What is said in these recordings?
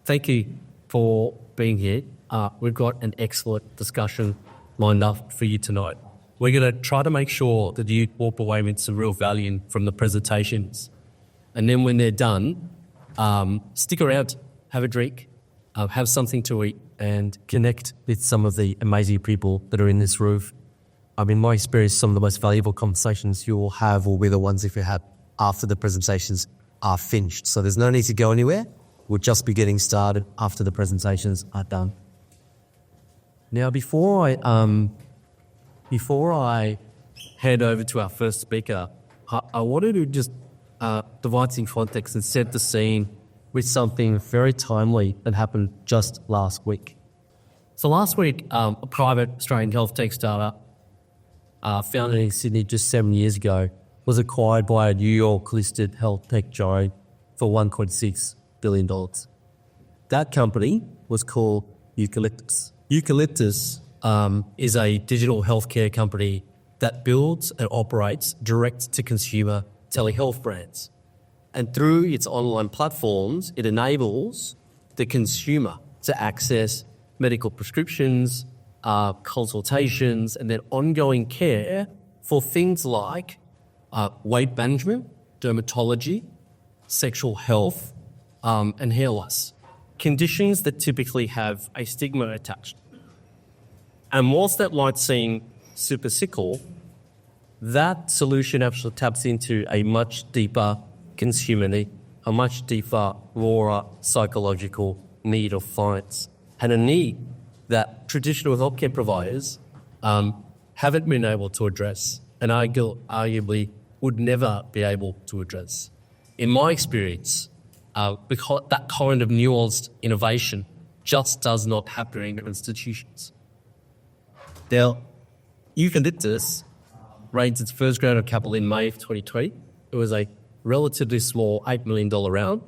thank you for being here. We've got an excellent discussion lined up for you tonight. We're going to try to make sure that you walk away with some real value from the presentations. And then when they're done, stick around, have a drink, have something to eat, and connect with some of the amazing people that are in this room. In my experience, some of the most valuable conversations you will have will be the ones if you have after the presentations are finished. So there's no need to go anywhere. We'll just be getting started after the presentations are done. Now, before I head over to our first speaker, I wanted to just divide some context and set the scene with something very timely that happened just last week. So last week, a private Australian health tech startup founded in Sydney just 7 years ago was acquired by a New York-listed health tech giant for $1.6 billion. That company was called Eucalyptus. Eucalyptus is a digital healthcare company that builds and operates direct-to-consumer telehealth brands. And through its online platforms, it enables the consumer to access medical prescriptions, consultations, and then ongoing care for things like weight management, dermatology, sexual health, and hair loss, conditions that typically have a stigma attached. And whilst that might seem super simple, that solution actually taps into a much deeper consumer need, a much deeper, rawer psychological need of clients, and a need that traditional healthcare providers haven't been able to address and arguably would never be able to address. In my experience, because that kind of nuanced innovation just does not happen in institutions. Now, Eucalyptus raised its first round of capital in May of 2020. It was a relatively small $8 million round.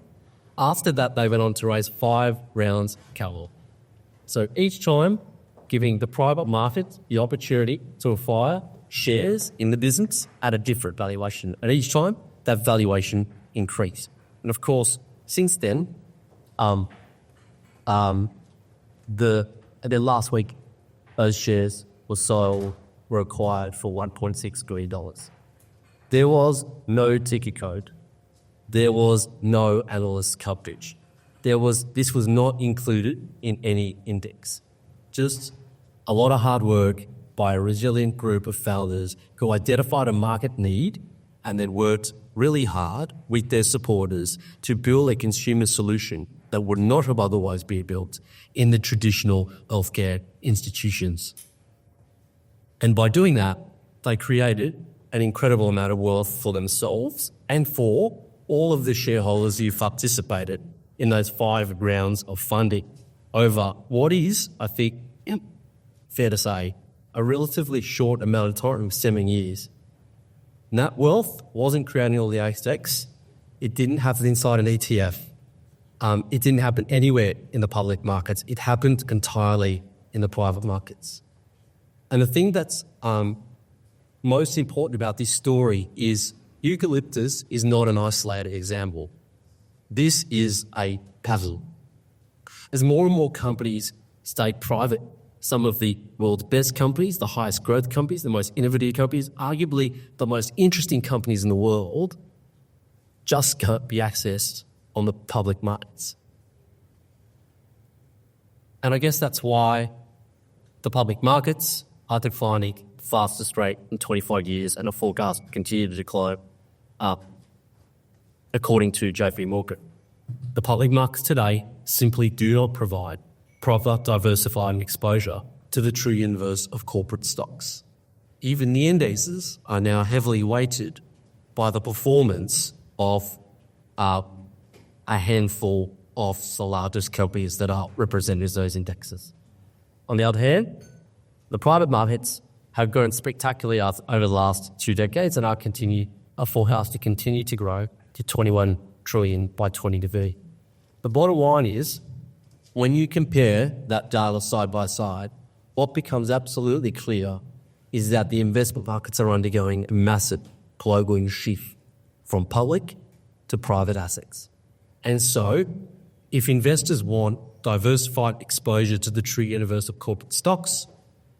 After that, they went on to raise 5 rounds of capital. So each time, giving the private market the opportunity to acquire shares in the business at a different valuation. And each time, that valuation increased. And of course, since then, and then last week, those shares were acquired for $1.6 billion. There was no ticker code. There was no analyst coverage. This was not included in any index. Just a lot of hard work by a resilient group of founders who identified a market need and then worked really hard with their supporters to build a consumer solution that would not have otherwise been built in the traditional healthcare institutions. And by doing that, they created an incredible amount of wealth for themselves and for all of the shareholders who participated in those 5 rounds of funding over what is, I think, fair to say, a relatively short amount of time, 7 years. And that wealth wasn't created on the ASX. It didn't happen inside an ETF. It didn't happen anywhere in the public markets. It happened entirely in the private markets. And the thing that's most important about this story is Eucalyptus is not an isolated example. This is a pattern. As more and more companies stay private, some of the world's best companies, the highest growth companies, the most innovative companies, arguably the most interesting companies in the world, just can't be accessed on the public markets. And I guess that's why the public markets are declining the fastest rate in 25 years and are forecast to continue to decline according to JP Morgan. The public markets today simply do not provide proper diversifying exposure to the true universe of corporate stocks. Even the indexes are now heavily weighted by the performance of a handful of the largest companies that are represented in those indexes. On the other hand, the private markets have grown spectacularly over the last 2 decades and are forecast to continue to grow to $21 trillion by 2030. The bottom line is, when you compare that data side by side, what becomes absolutely clear is that the investment markets are undergoing a massive global shift from public to private assets. And so if investors want diversified exposure to the true universe of corporate stocks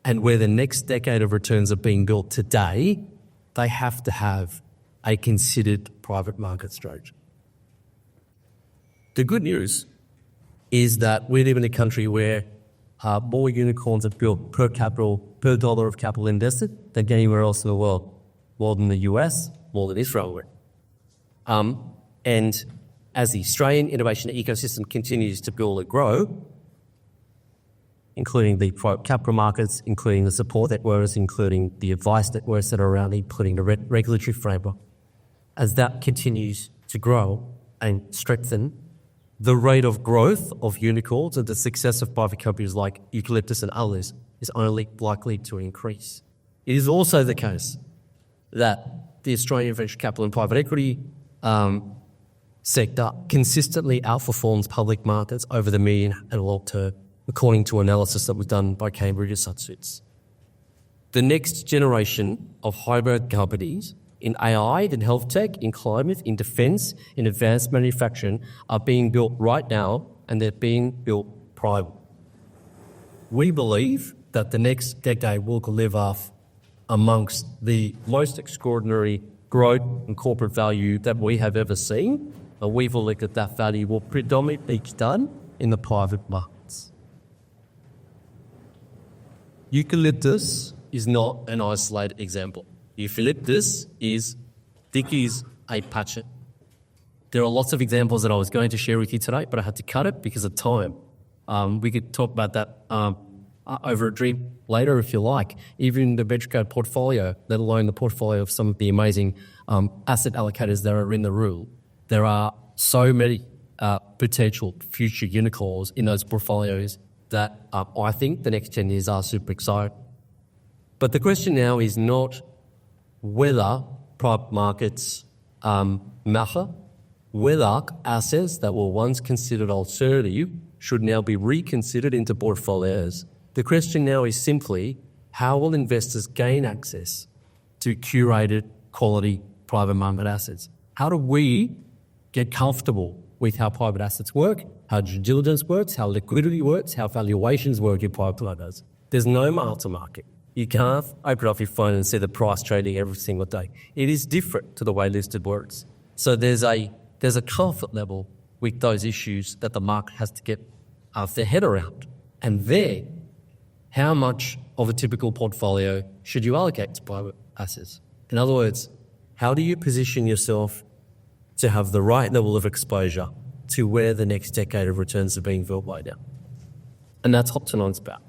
and where the next decade of returns are being built today, they have to have a considered private market strategy. The good news is that we live in a country where more unicorns are built per dollar of capital invested than anywhere else in the world, more than the US, more than Israel. And as the Australian innovation ecosystem continues to build and grow, including the private capital markets, including the support networks, including the advice networks that are around, including the regulatory framework, as that continues to grow and strengthen, the rate of growth of unicorns and the success of private companies like Eucalyptus and others is only likely to increase. It is also the case that the Australian venture capital and private equity sector consistently outperforms public markets over the medium and long term, according to analysis that was done by Cambridge Associates. The next generation of hybrid companies in AI, in health tech, in climate, in defense, in advanced manufacturing are being built right now, and they're being built private. We believe that the next decade will deliver amongst the most extraordinary growth and corporate value that we have ever seen, and we believe that that value will predominantly be done in the private markets. Eucalyptus is not an isolated example. Eucalyptus is a patchet. There are lots of examples that I was going to share with you today, but I had to cut it because of time. We could talk about that over a drink later if you like. Even the VentureCrowd portfolio, let alone the portfolio of some of the amazing asset allocators that are in the room. There are so many potential future unicorns in those portfolios that I think the next 10 years are super exciting. But the question now is not whether private markets matter, whether assets that were once considered alternative should now be reconsidered into portfolios. The question now is simply, how will investors gain access to curated quality private market assets? How do we get comfortable with how private assets work, how due diligence works, how liquidity works, how valuations work in private markets? There's no mark to market. You can't open up your phone and see the price trading every single day. It is different to the way listed works. So there's a comfort level with those issues that the market has to get their head around. And then, how much of a typical portfolio should you allocate to private assets? In other words, how do you position yourself to have the right level of exposure to where the next decade of returns are being built right now? And that's what tonight's about.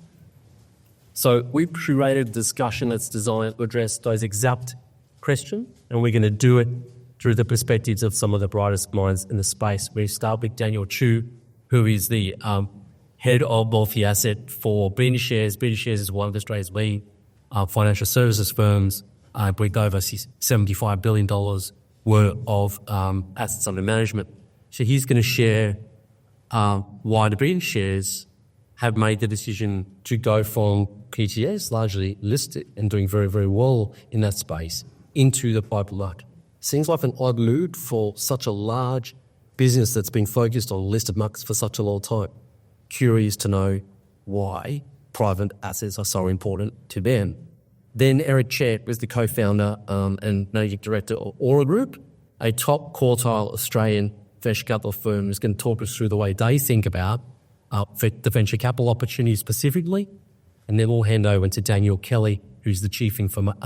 So we've curated a discussion that's designed to address those exact questions, and we're going to do it through the perspectives of some of the brightest minds in the space. We start with Daniel Chu, who is the head of multi-asset for Beanie Shares. Beanie Shares is one of Australia's leading financial services firms with over $75 billion worth of assets under management. So he's going to share why the Beanie Shares have made the decision to go from PTS, largely listed and doing very, very well in that space, into the private market. Seems like an odd move for such a large business that's been focused on listed markets for such a long time. Curious to know why private assets are so important to them. Then Eric Chet was the co-founder and managing director of Aura Group, a top quartile Australian venture capital firm, who's going to talk us through the way they think about the venture capital opportunity specifically. And then we'll hand over to Daniel Kelly, who's the Chief Investment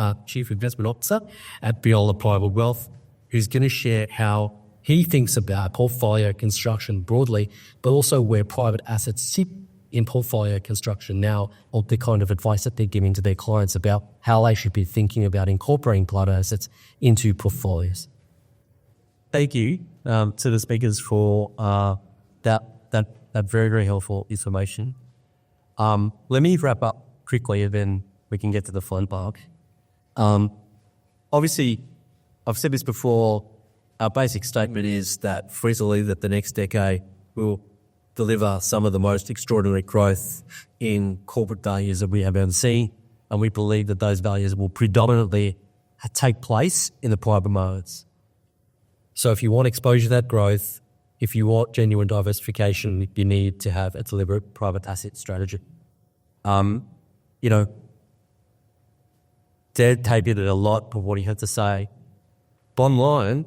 Officer at Biola Private Wealth, who's going to share how he thinks about portfolio construction broadly, but also where private assets sit in portfolio construction now, or the kind of advice that they're giving to their clients about how they should be thinking about incorporating private assets into portfolios. Thank you to the speakers for that very, very helpful information. Let me wrap up quickly and then we can get to the fun part. Obviously, I've said this before, our basic statement is that freezily that the next decade will deliver some of the most extraordinary growth in corporate values that we have ever seen, and we believe that those values will predominantly take place in the private markets. So if you want exposure to that growth, if you want genuine diversification, you need to have a deliberate private asset strategy. Dad tapered it a lot of what he had to say. Bottom line,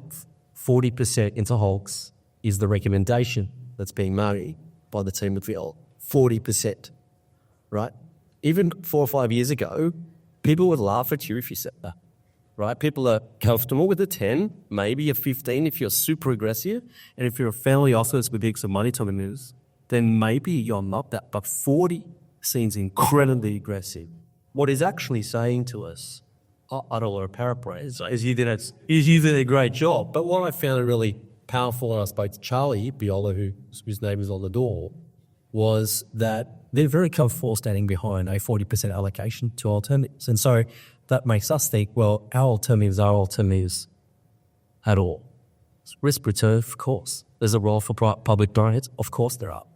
40% into Hulks is the recommendation that's being made by the team at Viola. 40%, right? Even 4 or 5 years ago, people would laugh at you if you said that, right? People are comfortable with a 10, maybe a 15 if you're super aggressive. And if you're a family office with big some money to lose, then maybe you're not that. But 40 seems incredibly aggressive. What he's actually saying to us, I don't want to paraphrase, is you did a great job. But what I found really powerful, and I spoke to Charlie Biola, whose name is on the door, was that they're very comfortable standing behind a 40% allocation to alternatives. And so that makes us think, well, our alternatives are alternatives at all. Risk return, of course. There's a role for public markets, of course there are.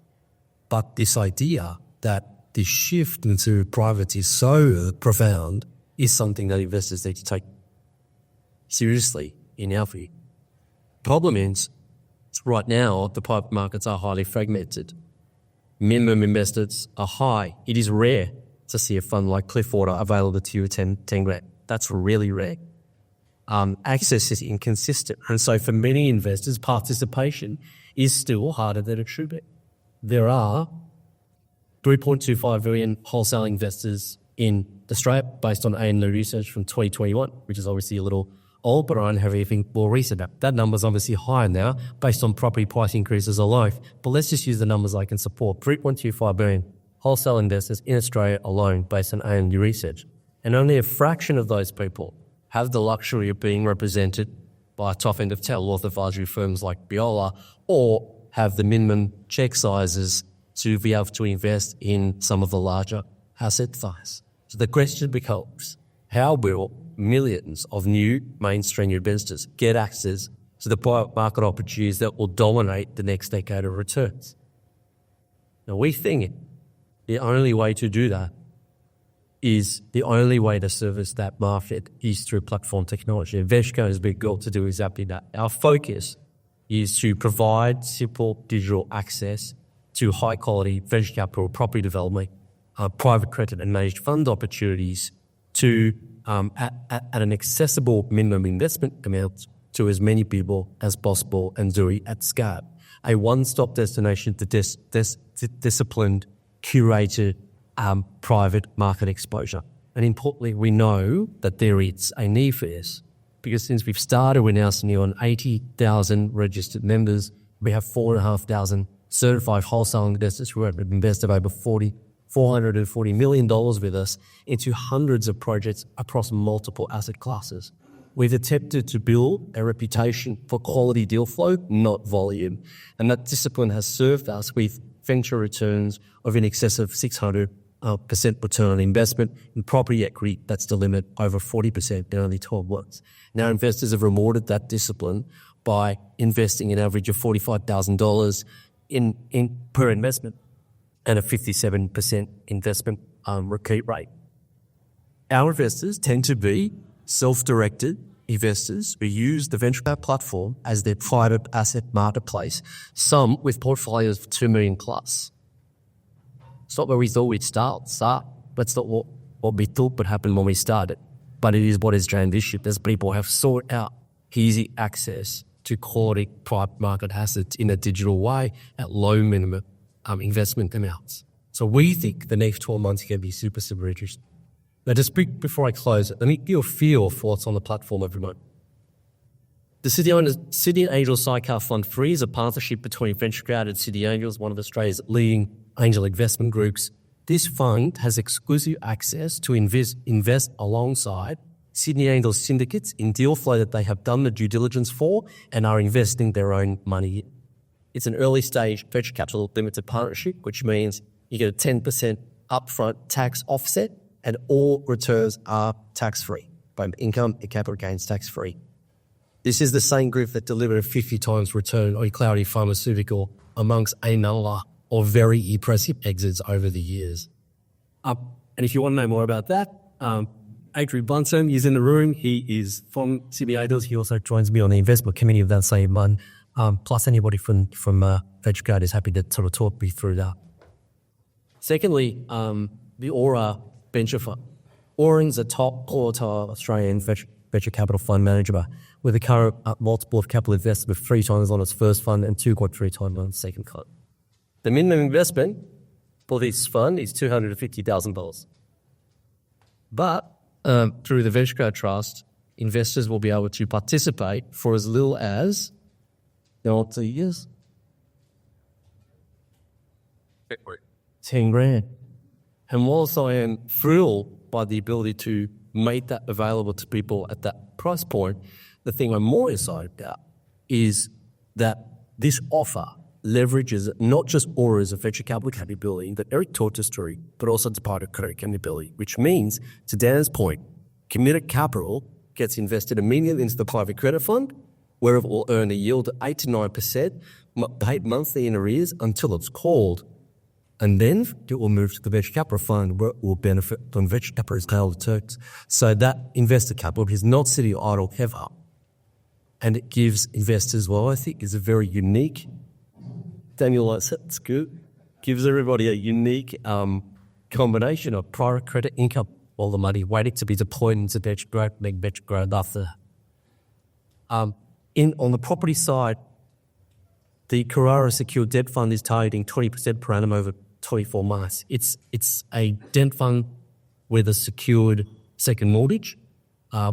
But this idea that the shift into private is so profound is something that investors need to take seriously in our view. Problem is, right now, the private markets are highly fragmented. Minimum investors are high. It is rare to see a fund like Cliffwater available to you at 10 grand. That's really rare. Access is inconsistent. And so for many investors, participation is still harder than it should be. There are 3.25 billion wholesale investors in Australia based on A&L research from 2021, which is obviously a little old, but I don't have anything more recent. That number's obviously higher now based on property price increases alone. But let's just use the numbers I can support. 3.25 billion wholesale investors in Australia alone based on A&L research. And only a fraction of those people have the luxury of being represented by top end of tail wealth advisory firms like Biola, or have the minimum check sizes to be able to invest in some of the larger asset funds. So the question becomes, how will millions of new mainstream investors get access to the private market opportunities that will dominate the next decade of returns? Now, we think the only way to do that is the only way to service that market is through platform technology. And VentureCrowd has been built to do exactly that. Our focus is to provide simple digital access to high-quality venture capital, property development, private credit and managed fund opportunities to at an accessible minimum investment amount to as many people as possible and do it at scale. A one-stop destination to disciplined, curated private market exposure. And importantly, we know that there is a need for this because since we've started, we're now sitting on 80,000 registered members. We have 4,500 certified wholesale investors who have invested over $440 million with us into hundreds of projects across multiple asset classes. We've attempted to build a reputation for quality deal flow, not volume. And that discipline has served us with venture returns of in excess of 600% return on investment. In property equity, that's delivered over 40% in only 12 months. Now investors have rewarded that discipline by investing an average of $45,000 in per investment and a 57% investment repeat rate. Our investors tend to be self-directed investors who use the VentureCrowd platform as their private asset marketplace, some with portfolios of 2 million plus. It's not where we thought we'd start. That's not what we thought would happen when we started, but it is what has transitioned as people have sought out easy access to quality private market assets in a digital way at low minimum investment amounts. So we think the next 12 months are going to be super interesting. Now, just before I close it, let me give you a feel for what's on the platform every month. The City Angels Sidecar Fund 3 is a partnership between VentureCrowd and City Angels, one of Australia's leading angel investment groups. This fund has exclusive access to invest alongside Sydney Angels syndicates in deal flow that they have done the due diligence for and are investing their own money in. It's an early stage venture capital limited partnership, which means you get a 10% upfront tax offset and all returns are tax-free, both income and capital gains tax-free. This is the same group that delivered a 50 times return on Clarity Pharmaceutical amongst a number of very impressive exits over the years. And if you want to know more about that, Adrian Bunsen is in the room. He is from Sydney Angels. He also joins me on the investment committee of that same one. Plus anybody from VentureCrowd is happy to sort of talk me through that. Secondly, the Aura Venture Fund. Aura is a top quartile Australian venture capital fund manager with a current multiple of capital investment of 3 times on its first fund and 2.3 times on its second fund. The minimum investment for this fund is $250,000. But through the VentureCrowd Trust, investors will be able to participate for as little as 2 years. 10 grand. And whilst I am thrilled by the ability to make that available to people at that price point, the thing I'm more excited about is that this offer leverages not just Aura's venture capital capability that Eric talked us through, but also the private credit capability, which means, to Dan's point, committed capital gets invested immediately into the private credit fund, where it will earn a yield of 8 to 9%, paid monthly in arrears until it's called. And then it will move to the venture capital fund, where it will benefit from venture capital scale returns. So that investor capital is not sitting idle ever. And it gives investors what I think is a very unique, Daniel likes it, it's good, gives everybody a unique combination of private credit income, all the money waiting to be deployed into VentureCrowd, make VentureCrowd after. On the property side, the Carrara Secured Debt Fund is targeting 20% per annum over 24 months. It's a debt fund with a secured second mortgage,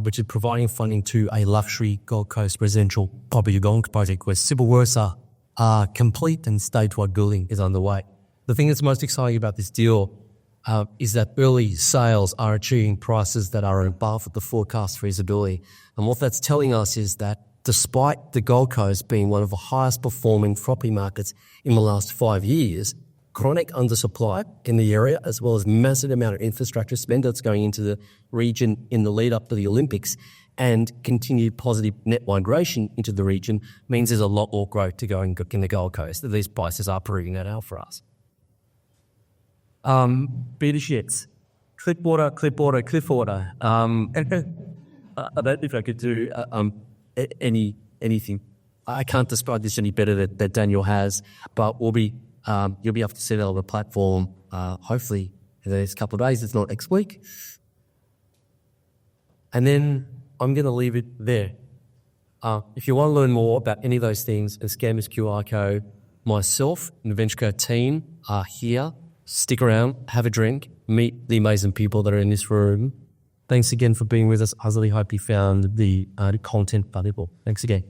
which is providing funding to a luxury Gold Coast residential property development project where civil works are complete and stage-wide building is underway. The thing that's most exciting about this deal is that early sales are achieving prices that are above the forecast feasibility. And what that's telling us is that despite the Gold Coast being one of the highest performing property markets in the last 5 years, chronic undersupply in the area, as well as massive amount of infrastructure spend that's going into the region in the lead up to the Olympics, and continued positive net migration into the region means there's a lot more growth to go in the Gold Coast. These prices are proving that out for us. Beta shits. Clipboarder. I don't think I could do anything. I can't describe this any better that Daniel has, but you'll be able to see it on the platform hopefully in the next couple of days, if not next week. And then I'm going to leave it there. If you want to learn more about any of those things and scan this QR code, myself and the VentureCrowd team are here. Stick around, have a drink, meet the amazing people that are in this room. Thanks again for being with us. I really hope you found the content valuable. Thanks again.